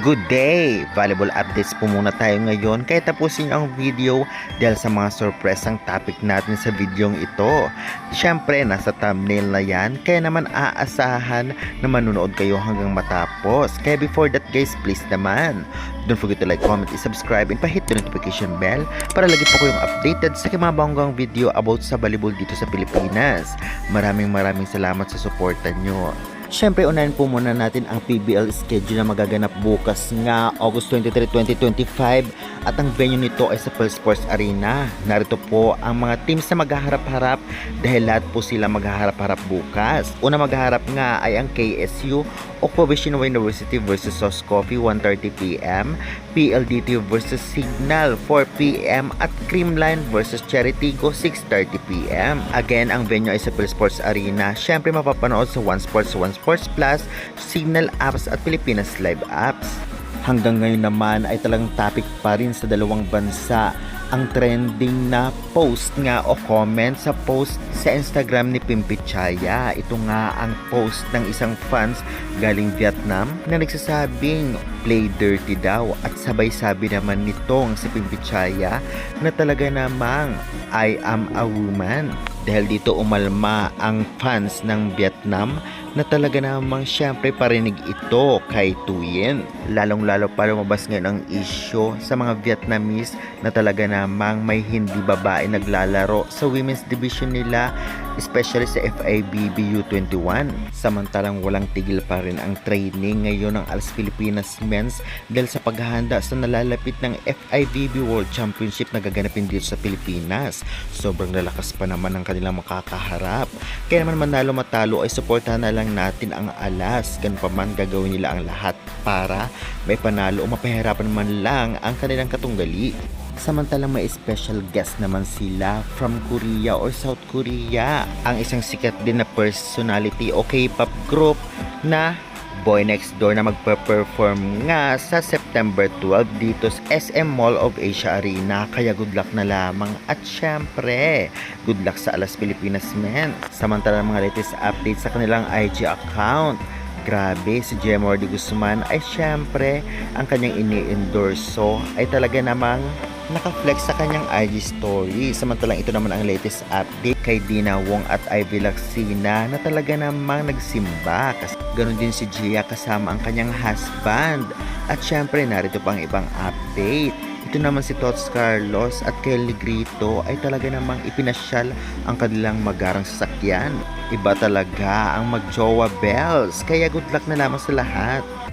Good day! Valuable updates po muna tayo ngayon kaya tapusin ang video dahil sa mga surpresang topic natin sa videong ito. Siyempre, nasa thumbnail na yan kaya naman aasahan na manunood kayo hanggang matapos. Kaya before that guys, please naman, don't forget to like, comment, subscribe, and pahit the notification bell para lagi po kayong updated sa mga banggang video about sa volleyball dito sa Pilipinas. Maraming salamat sa suporta nyo. Siyempre, unahin po muna natin ang PBL schedule na magaganap bukas nga August 23, 2025 at ang venue nito ay sa Pearl Sports Arena. Narito po ang mga teams na maghaharap-harap dahil lahat po sila maghaharap-harap bukas. Una maghaharap nga ay ang KSU o Provincial University versus Sauce Coffee 1:30 p.m., PLDT versus Signal 4 p.m. at Creamline versus Cheritigo 6:30 p.m. Again, ang venue ay sa Pearl Sports Arena. Siyempre mapapanood sa One Sports Plus, Signal apps at Pilipinas Live apps. Hanggang ngayon naman ay talagang topic pa rin sa dalawang bansa ang trending na post nga o comment sa post sa Instagram ni Pimpy Chaya. Ito nga ang post ng isang fans galing Vietnam na nagsasabing play dirty daw at sabay sabi naman nitong si Pimpy Chaya na talaga namang I am a woman. Dahil dito umalma ang fans ng Vietnam na talaga namang syempre parinig ito kay Tuyen. Lalong-lalo pa lumabas ngayon ang issue sa mga Vietnamese na talaga namang may hindi babae naglalaro sa women's division nila, especially sa FIVB U21. Samantalang walang tigil pa rin ang training ngayon ng ALS Pilipinas Men's dahil sa paghahanda sa nalalapit ng FIVB World Championship na gaganapin dito sa Pilipinas. Sobrang lalakas pa naman ang kanilang makakaharap. Kaya naman manalo matalo ay suportahan na lang natin ang ALAS. Ganun pa man gagawin nila ang lahat para may panalo o mapahirapan man lang ang kanilang katunggali. Samantalang may special guest naman sila from Korea or South Korea. Ang isang sikat din na personality o K-pop group na Boy Next Door na magpe-perform nga sa September 12 dito sa SM Mall of Asia Arena. Kaya good luck na lamang at syempre good luck sa ALAS Pilipinas Men. Samantalang mga latest updates sa kanilang IG account. Grabe, si Jemor de Guzman ay syempre ang kanyang ini-endorso ay talaga namang naka-flex sa kanyang IG story. Samantalang ito naman ang latest update kay Dina Wong at Ivy Laxina na talaga namang nagsimba. Ganon din si Gia kasama ang kanyang husband. At syempre narito pang ibang update. Ito naman si Tots Carlos at Kelly Grito ay talaga namang ipinasyal ang kanilang magarang sasakyan. Iba talaga ang magjowa bells. Kaya good luck na lamang sa lahat.